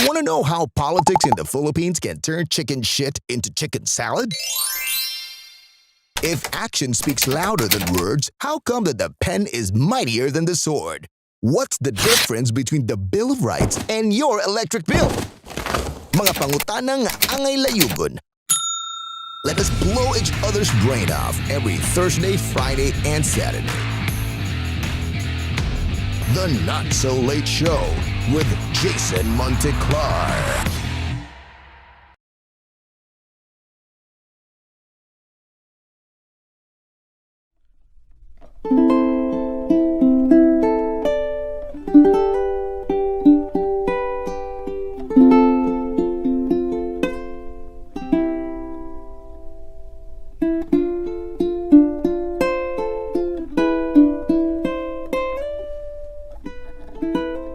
Want to know how politics in the Philippines can turn chicken shit into chicken salad? If action speaks louder than words, how come that the pen is mightier than the sword? What's the difference between the Bill of Rights and your electric bill? Mga pangutanang angay layugon. Let us blow each other's brain off every Thursday, Friday, and Saturday. The Not So Late Show with Jason Monteclar.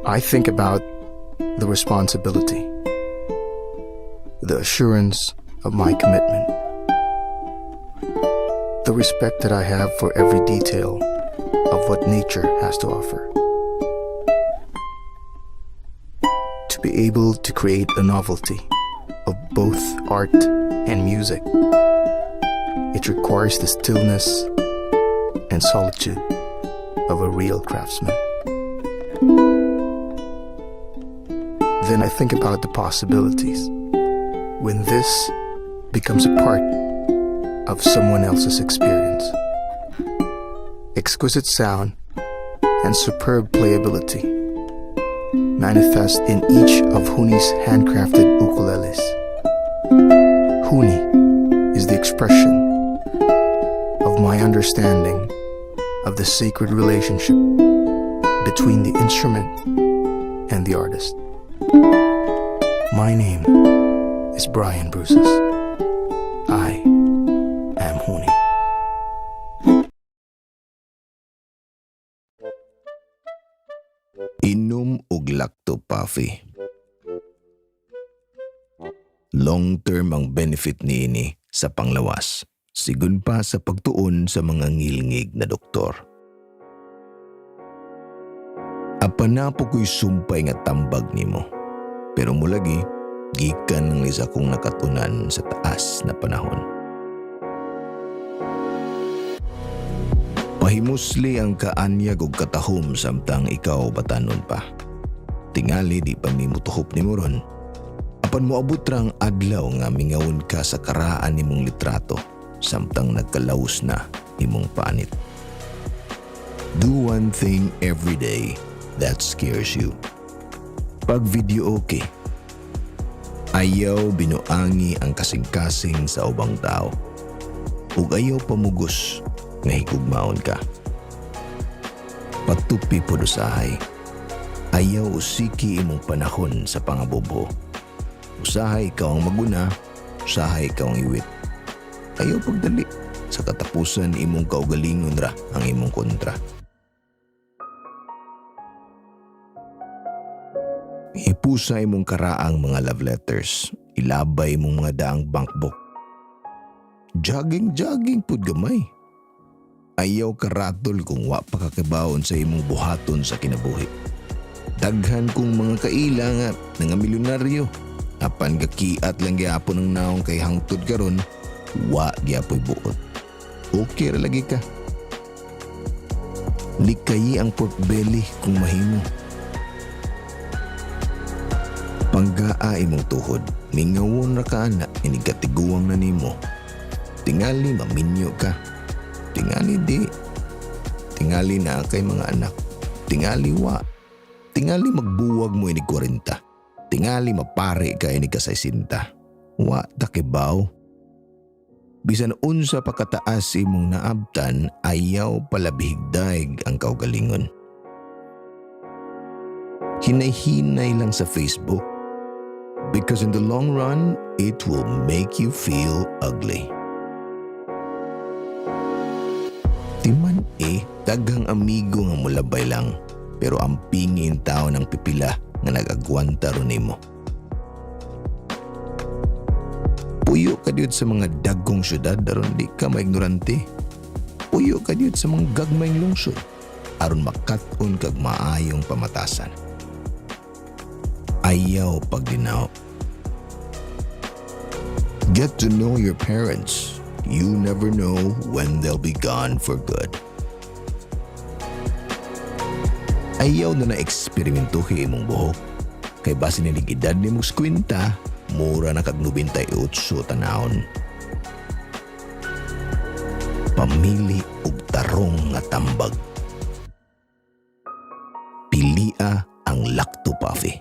I think about the responsibility, the assurance of my commitment, the respect that I have for every detail of what nature has to offer. To be able to create a novelty of both art and music, it requires the stillness and solitude of a real craftsman. Then I think about the possibilities when this becomes a part of someone else's experience. Exquisite sound and superb playability manifest in each of Huni's handcrafted ukuleles. Huni is the expression of my understanding of the sacred relationship between the instrument and the artist. My name is Brian Bruces. I am Huni. Inom og lacto puffy. Long-term ang benefit niini sa panglawas, sigun pa sa pagtuon sa mga ngilngig na doktor. Apanapo ko'y sumpay nga tambag nimo, pero mulagi, gikan ng isa kong nakatunan sa taas na panahon. Pahimusli ang kaanyag og katahom samtang ikaw batanon pa. Tingali di pa mi mutuhop ni Moron. Apan moabot rang adlaw nga mingawon ka sa karaan nimong litrato samtang nagkalaos na imong panit. Do one thing every day that scares you. Pag video okay, ayaw binuangi ang kasing-kasing sa ubang tao. Ug ayaw pamugos nga higugmaon ka. Pagtupi po usahay, ayaw usiki imong panahon sa pangabobo. Usahay ikaw ang maguna, usahay ikaw ang iwit. Ayaw pagdali, sa katapusan imong kaugalingon ra ang imong kontra. Ipusa imong karaang mga love letters, ilabay imong mga daang bankbook. Jogging pud gamay. Ayaw karatol kung wa pa kakibawon sa imong buhaton sa kinabuhi. Daghan kong mga kailangan nga milyonaryo. Apan gakiat lang gyapon ang naong kay hangtod karon, wa gyapoy buot. Okay ra lagi ka. Likayi ang pork belly kung mahimo. Panggaa imong tuhod, mingawon ra ka ana, inigatiguang na nimo. Tingali maminyo ka. Tingali di. Tingali na kay mga anak. Tingali wa. Tingali magbuwag mo ini 40. Tingali mapare ka ini kasaysinta. Wa takibaw. Bisan unsa pa kataas imong naabtan, ayaw palabihig daig ang kaugalingon. Hinay-hinay lang sa Facebook. Because in the long run, it will make you feel ugly. Timan daghang amigo nga mulabay lang, pero ang pingin tao ng pipila nga nagagwanta ron nimo. Puyo ka diyod sa mga dagkong syudad aron di ka maignorante. Puyo ka diyod sa mga gagmayng lungsod aron makat-on kag maayong pamatasan. Ayaw pagdinaw. Get to know your parents. You never know when they'll be gone for good. Ayaw na na-eksperimentuhin imong buhok. Kay base niligidad ni mong skwinta, mura na kag 98 tanahon. Pamili og tarong nga tambag. Pilia ang Lacto Puffy.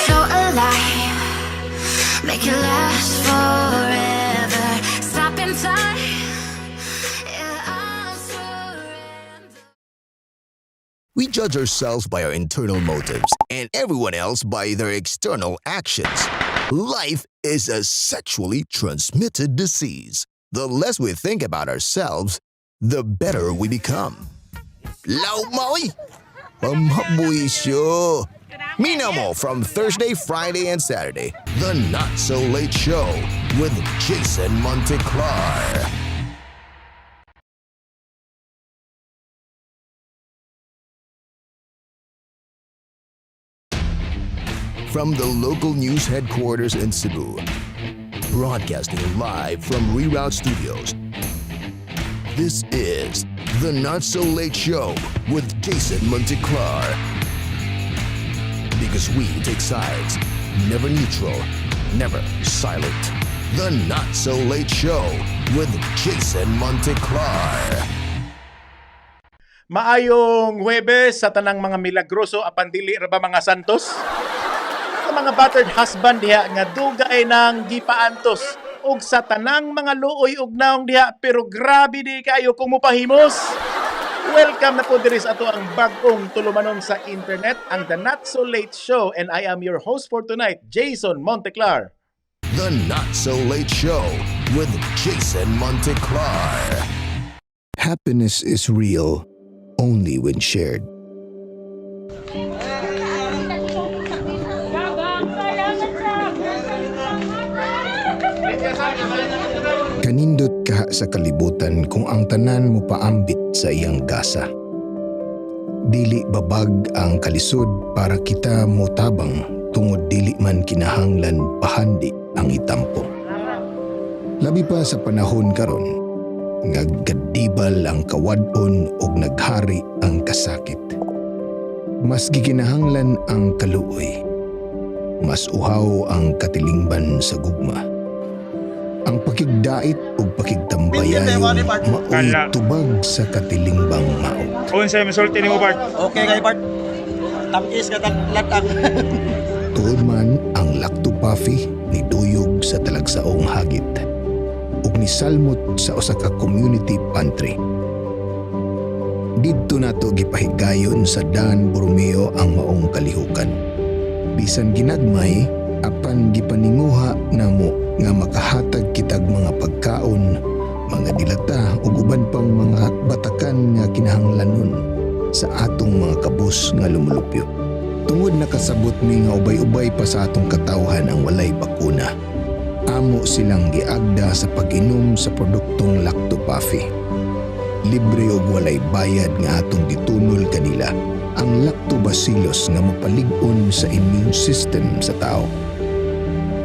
So alive, make it last forever. Stop in time. Yeah, I'll surrender. We judge ourselves by our internal motives and everyone else by their external actions. Life is a sexually transmitted disease. The less we think about ourselves, the better we become. Lao Maui! Pamabuisyo! Minamo from Thursday, Friday, and Saturday. The Not So Late Show with Jason Monteclar. From the local news headquarters in Cebu, broadcasting live from Reroute Studios. This is the Not So Late Show with Jason Monteclar. Because we take sides, never neutral, never silent. The Not So Late Show with Jason Monteclar. Maayong Huwebes sa tanang mga milagroso apan dili ra ba mga santos? Sa mga battered husband diha nga dugay ng gipaantos ug sa tanang mga luoy ug naong diha pero grabe di kayo kung mopahimos. Welcome na po diri sa ato ang bag-ong tulumanon sa internet, ang The Not So Late Show, and I am your host for tonight, Jason Monteclar. The Not So Late Show with Jason Monteclar. Happiness is real only when shared. Kanindot ka sa kalibutan kung ang tanan mo paambit sa iyang gasa. Dili babag ang kalisod para kita mo tabang tungod dili man kinahanglan pahandi ang itampo. Labi pa sa panahon karon, ngaggadibal ang kawadon ug naghari ang kasakit. Mas gikinahanglan ang kaluoy. Mas uhaw ang katilingban sa gugma. Ang pakigdait ug pakigtambayayon maoy tubag sa katilingbang maot. Unsay misulti nimo, Bart? Okay kay Bart. Tamis ka latang. Tuod man ang Lacto Puffy ni duyog sa talagsaong hagit ug ni salmot sa usa ka community pantry. Didto nato gipahigayon sa Dan Borromeo ang maong kalihukan. Bisan ginagmay apan gipaninguha namo nga makahatag kitag mga pagkaon, mga dilata ug uban pang mga batakan nga kinahanglanon sa atong mga kabus nga lumulupyo. Tungod nakasabot mi nga ubay-ubay pa sa atong katawhan ang walay bakuna. Amo silang giagda sa pag-inom sa produktong Lacto Puffy. Libre og walay bayad nga atong gitunol kanila ang lactobacillus nga mapalig-on sa immune system sa tao.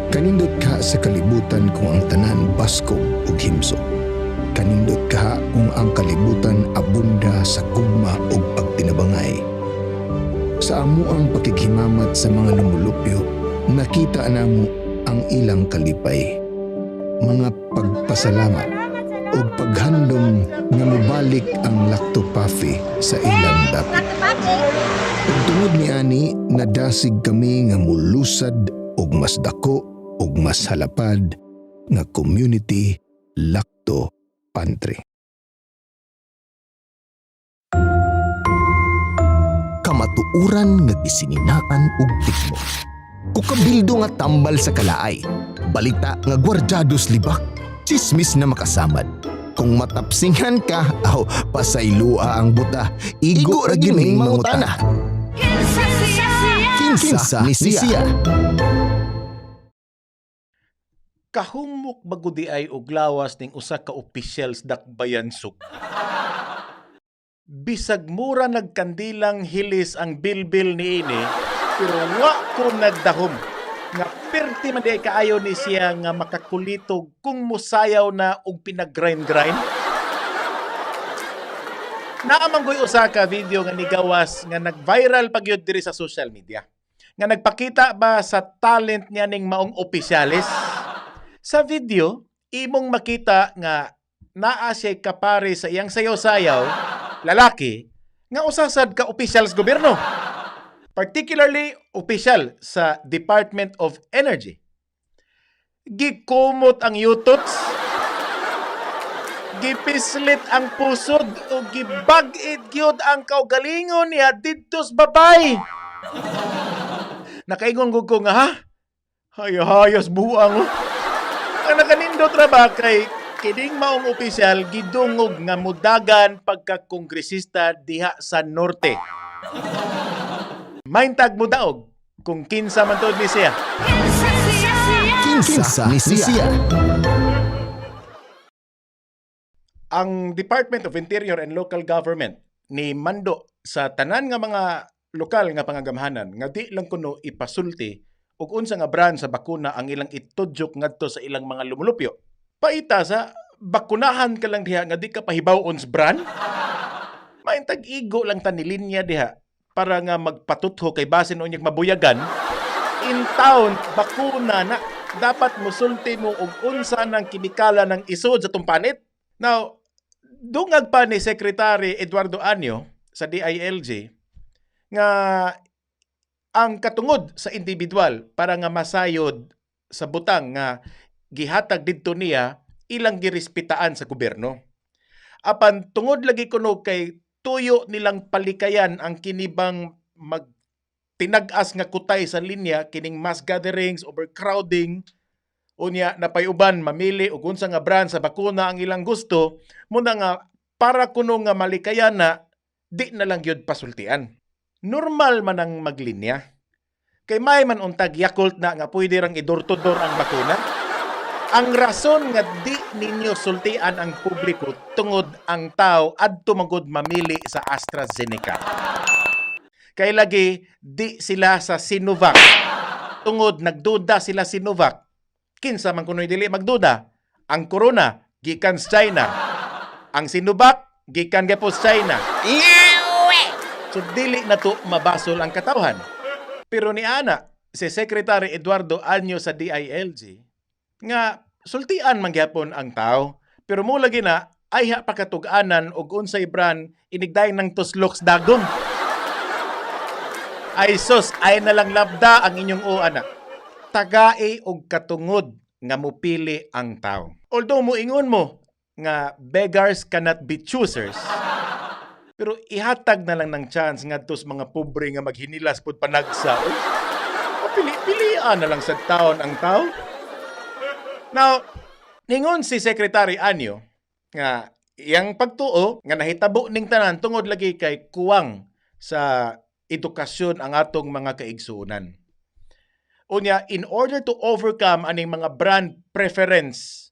Kanindot ka sa kalibutan kung ang tanan baskog ug himsog. Kanindot ka kung ang kalibutan abunda sa gugma ug pagtinabangay. Sa amo ang pakighimamat sa mga lumulupyo, nakita namo ang ilang kalipay. Mga pagpasalamat ug paghandom nga mobalik ang Lacto Puffy sa ilang dapit. Ug tungod niani nadasig kami nga mulusad ug mas dako ug mas halapad nga community Lacto Pantry. kamatuuran nga gisininaan ug tikmo. Kukabildo nga tambal sa kalaay, balita nga gwardyados libak, chismis na makasamad. Kung matapsingan ka, aw pasaylua ang buta, igo ra gining mangutana. Kinsa ni siya? Kahumok bagudi ay og lawas ning usa ka officials dakbayan suk. Bisag mura nagkandilang hilis ang bilbil ni ini, pero wa ko nagdahom. Nga perti man di kaayo ni siya nga makakulitog kung musayaw na og pinag-grind-grind. Naamanggoy usa ka video nga nigawas nga nag-viral pagyud diri sa social media. Nga nagpakita ba sa talent niya ning maong opisyalis? Sa video, imong makita nga naa siya kapare sa iyang sayaw-sayaw, lalaki, nga usasad ka opisyal sa gobyerno. Particularly, opisyal sa Department of Energy. Gikumot ang yutots, gipislit ang pusod, o gibag-it gyud ang kaugalingon niya didto sa babay. Nakaingon ko nga, ha? Hayas buang. Ang nakanindot ra ba kay kining maong opisyal gidungog nga mudagan pagka-kongresista diha sa norte. Maintag mo daog kung kinsa man to ni siya. Kinsa ni siya? Ang Department of Interior and Local Government ni mando sa tanan nga mga lokal nga pangagamhanan nga di lang kuno ipasulti ug unsa nga brand sa bakuna ang ilang itudyok ngadto sa ilang mga lumulupyo. Paita sa bakunahan ka lang diha nga di ka pahibaw-on sa brand. Maintag igo lang ta ni linya diha para nga magpatutho kay basin unyag mabuyagan. In town, bakuna na dapat musulti mo og unsa ng kimikala ng isod sa tumpanit. Now, dungag pa ni Secretary Eduardo Anyo sa DILG nga ang katungod sa individual para nga masayod sa butang nga gihatag didto niya ilang girespitaan sa gobyerno. Apan tungod lagi kuno kay tuyo nilang palikayan ang kinibang magtinag-as nga kutay sa linya kining mass gatherings, overcrowding, unya napayuban mamili og unsa nga brand sa bakuna ang ilang gusto, muna nga para kuno nga malikayan na di na lang gyud pasultian. Normal man ang maglinya. Kay may man untag Yakult na nga pwede rang idor-to-door ang bakuna. Ang rason nga di ninyo sultian ang publiko tungod ang tao adto magud mamili sa AstraZeneca. Kay lagi di sila sa Sinovac. Tungod nagduda sila Sinovac. Kinsa man kunoy dili magduda? Ang corona gikan sa China. Ang Sinovac gikan gyapon sa China. So dili na to mabasol ang katawhan. Pero ni ana si Secretary Eduardo Anyo sa DILG nga sultian man gyapon ang tao, pero mo lagi na ay ha pakatug-anan og unsay brand inigday ng tusloks dagom. Ay sus, ay na lang labda ang inyong anak. Tagai og katungod nga mupili ang tao. Although moingon mo nga beggars cannot be choosers, pero ihatag na lang ng chance ngadto sa mga pobre nga maghinilas pud panagsa. Pili-pilian na lang sa taon ang tao. Now, ningon si Secretary Anyo nga iyang pagtuo nga nahitabo ning tanan tungod lagi kay kuwang sa edukasyon ang atong mga kaigsuonan. Unya, in order to overcome aning mga brand preference,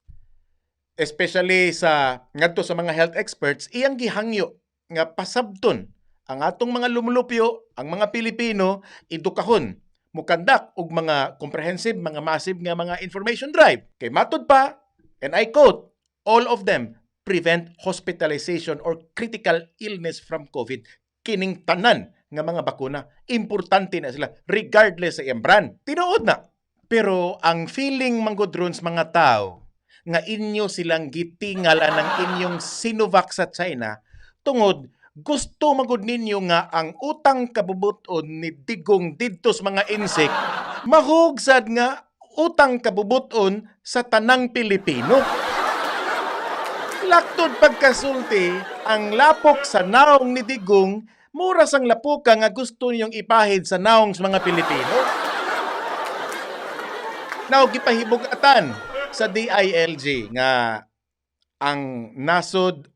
especially sa ngadto sa mga health experts, iyang gihangyo nga pasabton ang atong mga lumulupyo, ang mga Pilipino, edukahon, mukandak og mga comprehensive, mga massive nga mga information drive. Kay matud pa, and I quote, all of them prevent hospitalization or critical illness from COVID. Kining tanan nga mga bakuna, importante na sila regardless sa iyang brand. Tinuod na. Pero ang feeling manggudron sa mga tao nga inyo silang gitingala ng inyong Sinovac sa China tungod gusto magud ninyo nga ang utang kabubuton ni Digong didto sa mga insek mahugsad nga utang kabubuton sa tanang Pilipino. Laktod pagkasulti ang lapok sa naong ni Digong Mura sang lapuka nga gusto niyong ipahid sa naong sa mga Pilipino. Now, gipahibugatan sa DILG nga ang nasod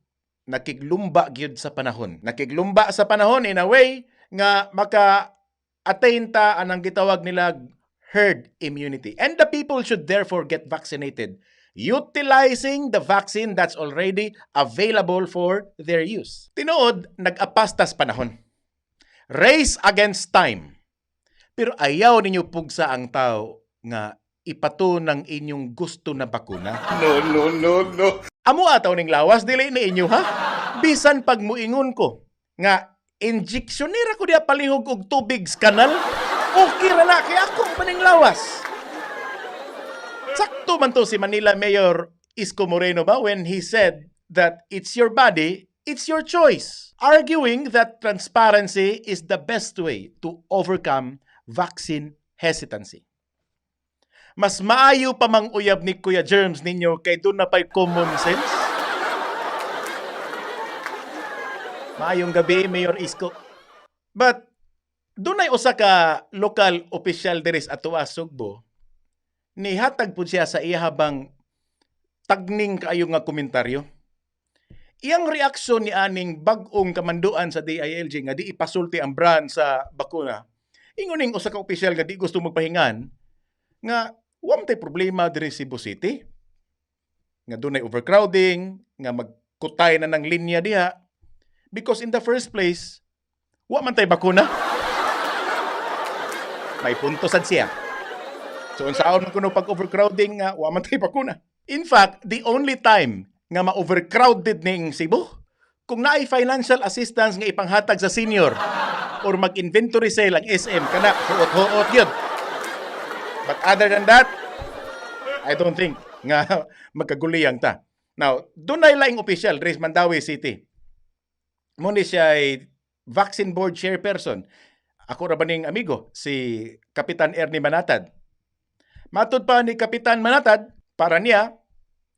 nakiglumba gyud sa panahon. Nakiglumba sa panahon in a way nga maka-attain ta anang gitawag nila herd immunity. And the people should therefore get vaccinated, utilizing the vaccine that's already available for their use. Tinuod, nag-apastas panahon. Race against time. Pero ayaw ninyo pugsa ang tao nga ipato ng inyong gusto na bakuna. No. Amo ataw ning lawas, dili na inyo ha? Bisan pag muingon ko nga injectionera ko diya palihog og tubig sa kanal, okay ra na kay ako maning lawas. Sakto man to si Manila Mayor Isko Moreno ba when he said that it's your body, it's your choice, arguing that transparency is the best way to overcome vaccine hesitancy. Mas maayo pa mang uyab ni Kuya Germs ninyo kay doon na pa'y common sense. Maayong gabi, Mayor Isko. But, doon ay usa ka local official diri sa Atoa, Sugbo. Nihatag po siya sa iya habang tagning kaayo nga komentaryo. Iyang reaksyon ni aning bag-ong kamanduan sa DILG nga di ipasulti ang brand sa bakuna. Inguning usa ka official nga di gusto magpahingan nga wa man tay problema diri sa Cebu City. Nga dunay overcrowding, nga magkutay na ng linya diha. Because in the first place, wa man tay bakuna. May punto sad siya. So unsaon man kuno pag overcrowding nga wa man tay bakuna. In fact, the only time nga ma-overcrowded ning Cebu kung naay financial assistance nga ipanghatag sa senior or mag-inventory sale ang SM kana huot-huot yun. But other than that, I don't think nga magkaguliyang ta. Now, doon ay laing official, Dres Mandawi City. Muna siya ay vaccine board chairperson. Ako ra ba ning amigo, si Kapitan Ernie Manatad. Matud pa ni Kapitan Manatad, para niya,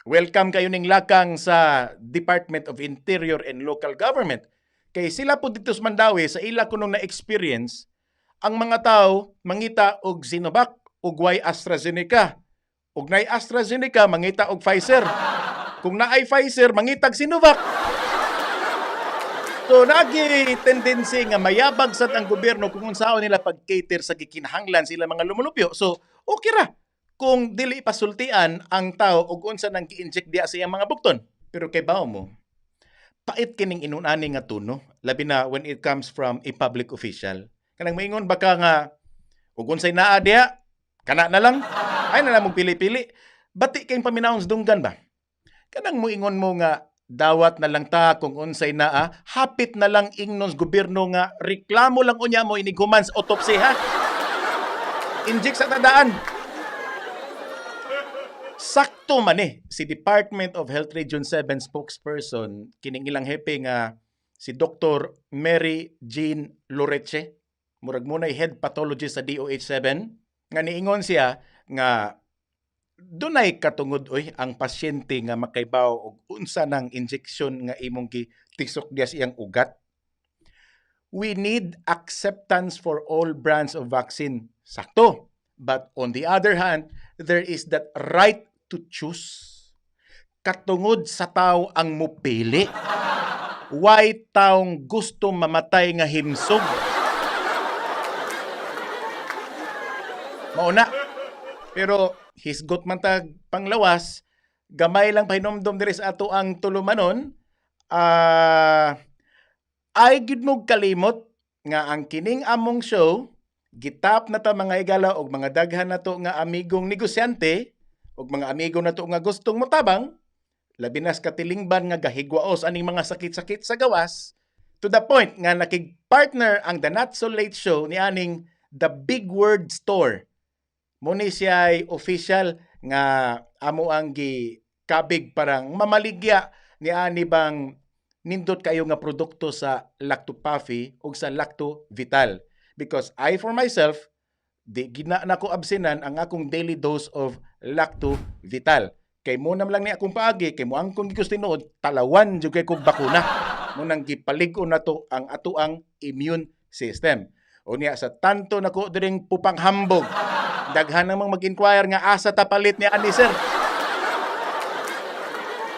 welcome kayo ning lakang sa Department of Interior and Local Government. Kay sila po dito sa Mandawi, sa ila ko nung na-experience, ang mga tao mangita og Sinovac, ug way AstraZeneca. Ug naay AstraZeneca, mangita og Pfizer. Kung naay Pfizer, mangitag Sinovac. So, nagi tendency nga mayabag sad ang gobyerno kung unsaon nila pag-cater sa gikinahanglan sila mga lumulupyo. So, okay ra kung dili pasultian ang tao og unsa nang gi-inject diya sa iyang mga bukton. Pero kay bawo mo, pait kining inunani nga tuno, labi na when it comes from a public official. Kanang maingon baka nga ug unsay naa diha, kana na lang, ay na lang mong pili-pili. Bati kayong paminahon sa dunggan ba? Kanang muingon mo nga, dawat na lang ta kung unsay naa, hapit na lang ingnos gobyerno nga, reklamo lang unya mo iniguman sa autopsy ha. Inject sa tadaan. Sakto man si Department of Health Region 7 spokesperson, kining ilang hepe nga, si Dr. Mary Jean Loreche, murag munay head pathologist sa DOH-7, nga niingon siya nga dunay katungod ang pasyente nga makaibaw og unsa nang injection nga imong gitisok diya sa iyang ugat. We need acceptance for all brands of vaccine. Sakto. But on the other hand, there is that right to choose. Katungod sa tao ang mupili. Why taong gusto mamatay nga himsog? Mauna. Pero hisgot man tag panglawas, gamay lang pahinomdom diri sa ato ang tulumanon. Ay gid mo kalimot nga ang kining among show gitap na ta mga igala og mga daghan nato nga amigong negosyante og mga amigo nato nga gustong motabang labi na sa katilingban nga gahigwaos aning mga sakit-sakit sa gawas to the point nga nakig-partner ang The Not So Late Show ni aning The Big Word Store. Muni siya ay official nga amo ang gikabig parang mamaligya ni ani bang nindot kayo nga produkto sa Lacto Puffy o sa Lacto Vital. Because I for myself, di gina na ko absenan ang akong daily dose of Lacto Vital. Kay mo lang ni akong paagi, kay mo ang kong gikus tinuod, talawan jud kay kog bakuna. munang gipalig-on na to ang atuang immune system. Unya sa tanto nako diring pupanghambog, daghan namang mag-inquire nga asa tapalit ni ani sir.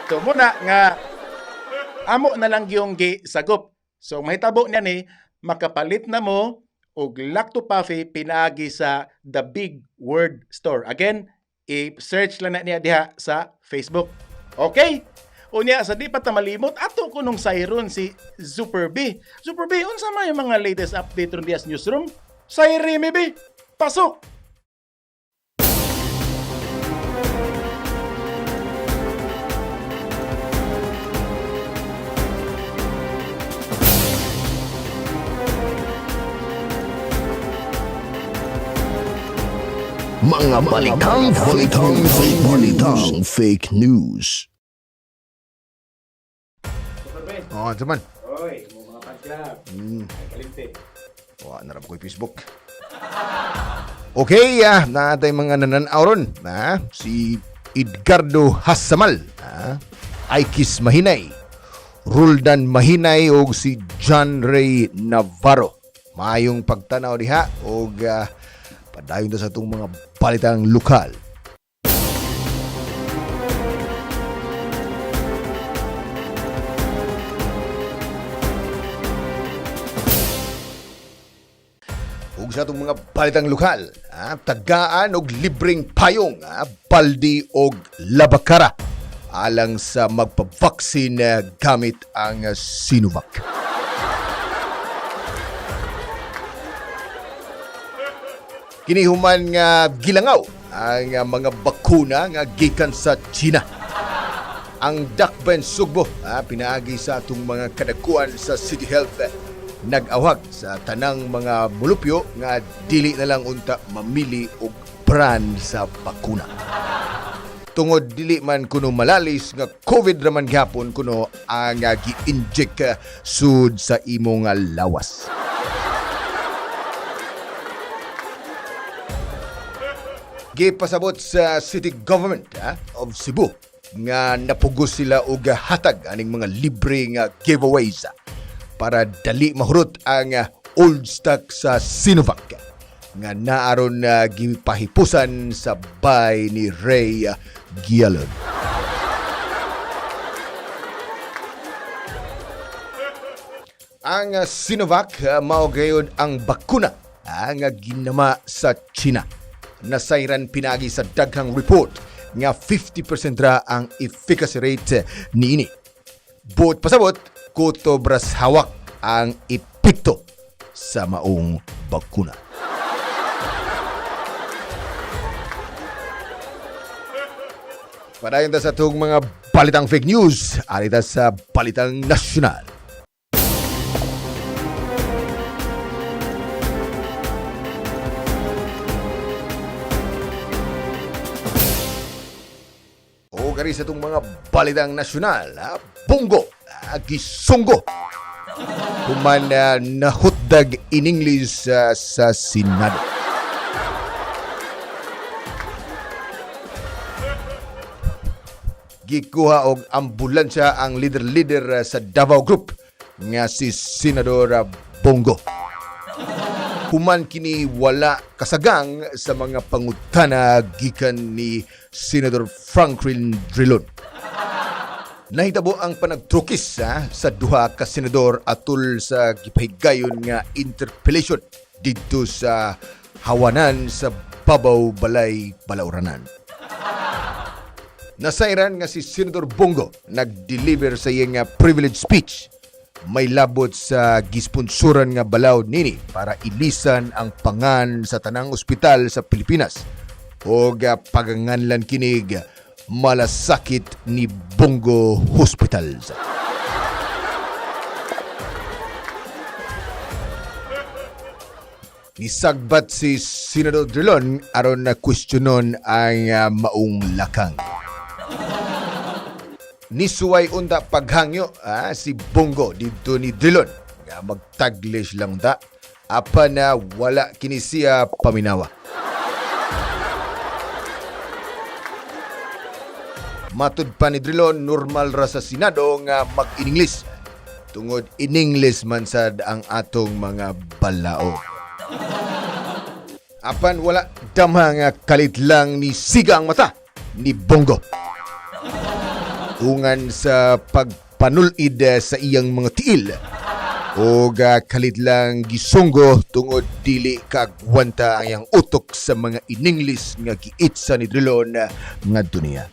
So muna nga amo na lang yung gisagop. So mahitabo niya ni makapalit na mo og Lactopuffy pinaagi sa The Big Word Store. Again, i-search lang na niya diha sa Facebook. Okay? Unya sa di pa ta malimot ato ko nung sayron si Super B. Super B, unsa man yung mga latest update ron diha sa newsroom? Sayri mi B. Pasok. Mga balitang fake news. Oh, teman. Oy, mga fan-club. Kalimte. Wala na rin ko yung Facebook. Okay, natay mga nananaw ron. Si Edgardo Hasamal, Aikis Mahinay, Roldan Mahinay o si John Ray Navarro. Mayong pagtanaw diha o padayon ta sa itong mga balitang lokal. Ug sa itong mga balitang lokal, tagaan og libreng payong, baldi og labakara alang sa magpabaksin gamit ang Sinovac. Kinihuman nga gilangaw ang mga bakuna nga gikan sa China. Ang Dakben Sugbo pinaagi sa atong mga kadakuan sa City Health nag-awag sa tanang mga mulupyo nga dili na lang unta mamili og brand sa bakuna. Tungod dili man kuno malalis nga COVID raman gihapon kuno ang gi-inject sud sa imong lawas. Gipasabot sa City Government of Cebu nga napugos sila og hatag aning mga libre nga giveaways para dali mahurot ang old stock sa Sinovac nga naaron gipahipusan sa bay ni Ray Gialon. Ang Sinovac mao gayud ang bakuna nga ginama sa China. Nasayran pinagi sa daghang report nga 50% ra ang efficacy rate niini. But pasabot, kuto bras hawak ang epekto sa maong bakuna. Padayon ta sa itong mga balitang fake news, alita sa balitang nasyonal. Kari sa itong mga balitang nasyonal, Bongo, gisunggo. Human nahutdag in English sa Senado. Gikuha og ambulansya ang leader sa Davao Group nga si Senador Bongo. Human kini wala kasagang sa mga pangutana gikan ni Senator Franklin Drilon. Nahitabo ang panagtrukis sa duha ka senador atol sa gipahigayon nga interpellation dito sa Hawanan sa Babaw Balay, Balauranan. Nasayran nga si Senator Bongo nag-deliver sa iyang privilege speech. May labot sa gisponsoran nga balaw nini para ilisan ang pangan sa tanang ospital sa Pilipinas o paganganlan kinig malasakit ni Bongo Hospitals. Nisagbat si Senador Drilon aron na kwestiyonon ang maong lakang. Nisuway unta paghangyo si Bongo dito ni Drilon nga magtaglish lang unta apan na wala kini siya paminawa. Matud pa ni Drilon normal ra sa Senado nga mag-Ingles tungod in English man sad ang atong mga balao. Apan wala damha nga kalit lang ni sigang mata ni Bongo. Ungan sa pagpanulid sa iyang mga tiil. O kalit lang gisunggo tungod dili kagwanta ang iyang utok sa mga ininglis nga giitsa ni Drilon nga dunia.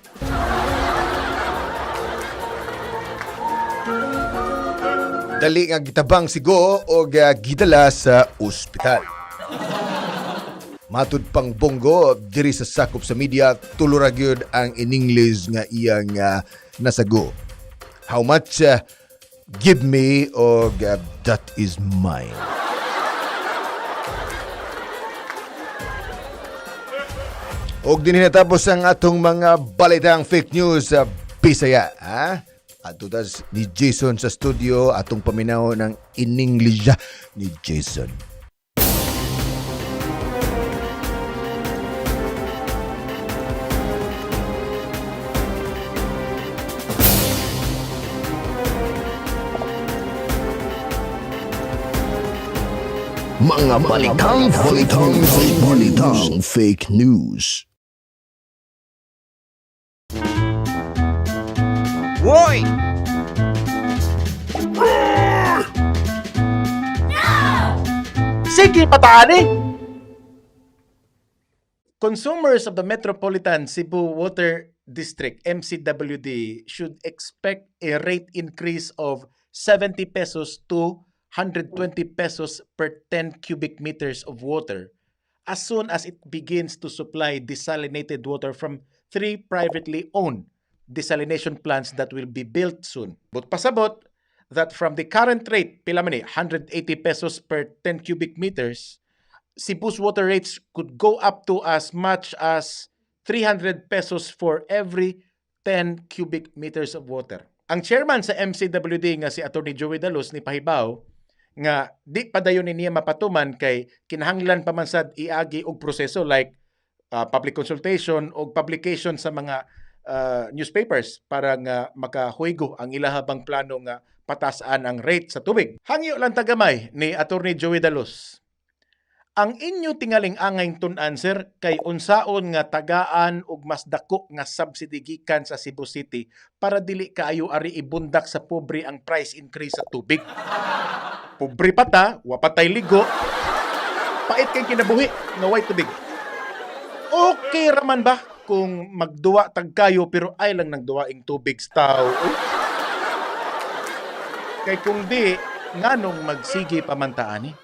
Dali nga gitabang sigo o gidala sa ospital. Matud pang Bongo, diri sa sakop sa media, tulura gyud ang in-English nga iyang nasago. How much? Give me o that is mine. Og din natapos ang atong mga balitang fake news sa Bisaya, ha? At tutas ni Jason sa studio, atong paminaw ng in-English ni Jason. Mga balitang fake news. Woy! Sige, pataani! Consumers of the Metropolitan Cebu Water District, MCWD, should expect a rate increase of 70 pesos to 120 pesos per 10 cubic meters of water as soon as it begins to supply desalinated water from 3 privately owned desalination plants that will be built soon. But pasabot that from the current rate, pila man 180 pesos per 10 cubic meters, Cebu's water rates could go up to as much as 300 pesos for every 10 cubic meters of water. Ang chairman sa MCWD nga si Atty. Joey Dalos ni pahibaw nga di padayon niya mapatuman kay kinahanglan pa man sad iagi og proseso like public consultation o publication sa mga newspapers para nga makahuigo ang ilahabang plano nga patasaan ang rate sa tubig. Hangyo lang tagamay ni Atty. Joey Dalos. Ang inyo tingaling angay tun-an sir kay unsaon nga tagaan og mas dako nga subsidy gikan sa Cebu City para dili kaayo ari ibundak sa pobre ang price increase sa tubig. Pobre pata, wapatay ligo. Pait kay kinabuhi nga way tubig. Okay raman ba kung magduwa tag kayo pero ay lang nagduwaing tubig sa tao? Kay kung di, nganong magsigi pamantaan eh?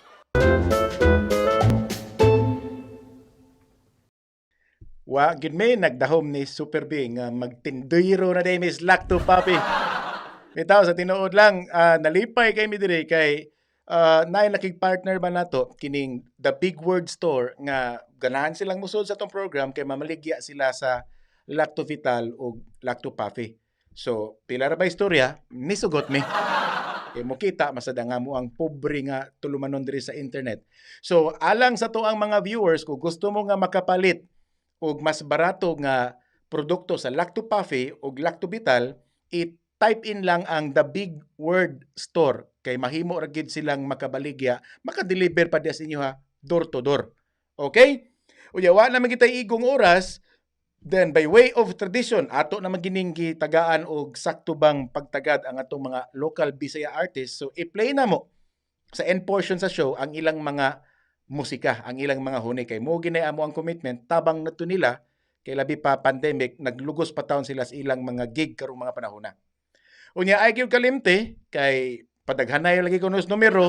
Wa gid may nagdahom ni Super B nga magtinduyro na day Miss Lacto Papi. Bitaw sa tinuod lang nalipay kay mi diri kay naay nakig-partner ba nato kining The Big Word Store nga ganahan silang musod sa tong program kay mamaligya sila sa Lacto Vital o Lacto Papi. So pila ra ba istorya nisugot mi. Mo kita masada nga mo ang pobre nga tulumanon diri sa internet. So alang sa to ang mga viewers kung gusto mo nga makapalit og mas barato nga produkto sa Lacto Puffy o Lacto Vital, i-type in lang ang The Big Word Store kay mahimo ra gid silang makabaligya, maka-deliver pa diya sa inyo ha, door to door. Okay? Unya wa na magitay igong oras, then by way of tradition, ato na magining gitagaan og sakto bang pagtagad ang atong mga local Bisaya artists. So i-play na mo sa end portion sa show ang ilang mga musika, ang ilang mga huni kay mo ginay amo ang commitment tabang nato nila kay labi pa pandemic naglugos pa taon sila sa ilang mga gig karong mga panahon na. Unya ay gyud kalimte kay padaghanay lagi ko nos numero.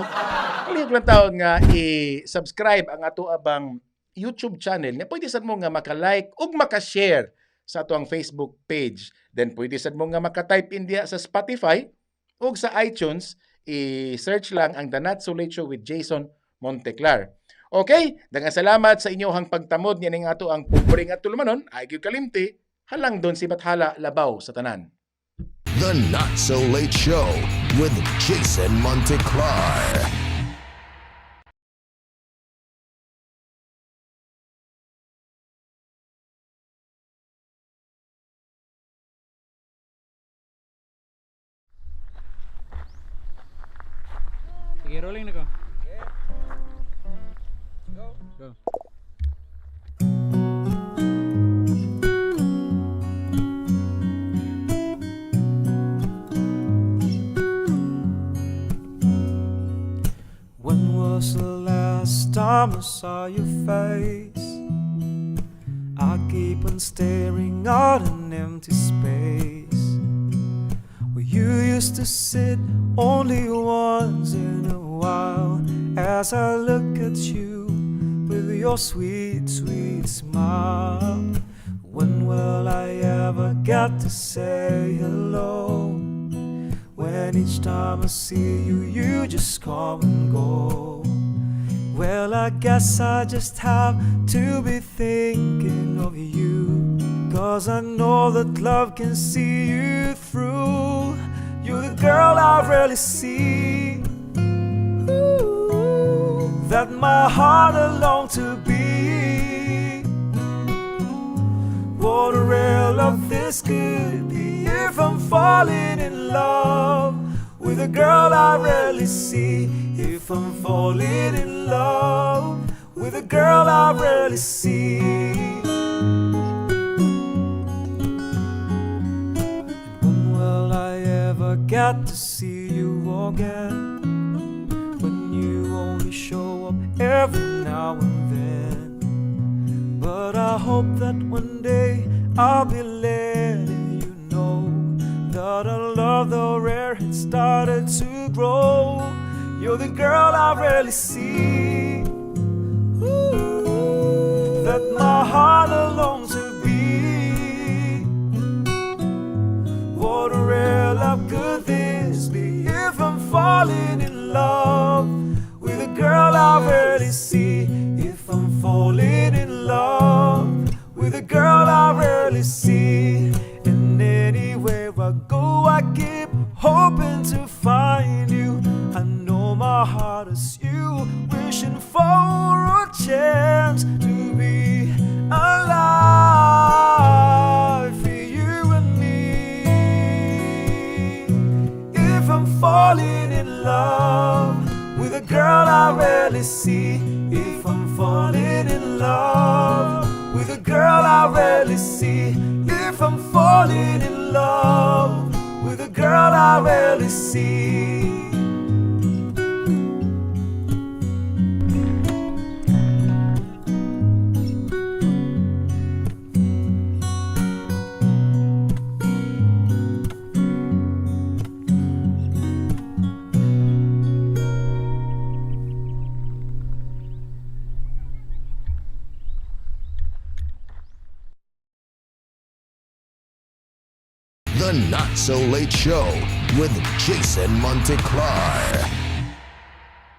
Alihog lang taon nga i-subscribe ang ato abang YouTube channel na pwede sad mo nga maka-like ug maka-share sa ato ang Facebook page. Then pwede sad mo nga maka-type in diya sa Spotify ug sa iTunes i-search lang ang The Not So Late Show with Jason Monteclar. Okay, daghang salamat sa inyohang pagtamod niya ning ato ang pobre nga tulumanon, ay gyud kalimti, halang don si Bathala labaw sa tanan. The Not So Late Show with Jason Monteclar. Sige, rolling na ko. Go. When was the last time I saw your face? I keep on staring at an empty space where you used to sit only once in a while. As I look at you with your sweet, sweet smile, when will I ever get to say hello? When each time I see you, you just come and go. Well, I guess I just have to be thinking of you, 'cause I know that love can see you through. You're the girl I really see, that my heart alone to be. What a real love this could be if I'm falling in love with a girl I rarely see. If I'm falling in love with a girl I rarely see. And when will I ever get to see you again? When you only show up every now and then. But I hope that one day I'll be letting you know that our love, though rare, had started to grow. You're the girl I rarely see, that my heart longs to be. What a rare love could this be if I'm falling in love with a girl I rarely see. If I'm falling in love with a girl I rarely see. And anywhere I go, I keep hoping to find you. I know my heart is you, wishing for a chance to be alive for you and me. If I'm falling in love with a girl I rarely see. If I'm falling in love with a girl I rarely see. If I'm falling in love with a girl I rarely see. The Not So Late Show with Jason Monteclar.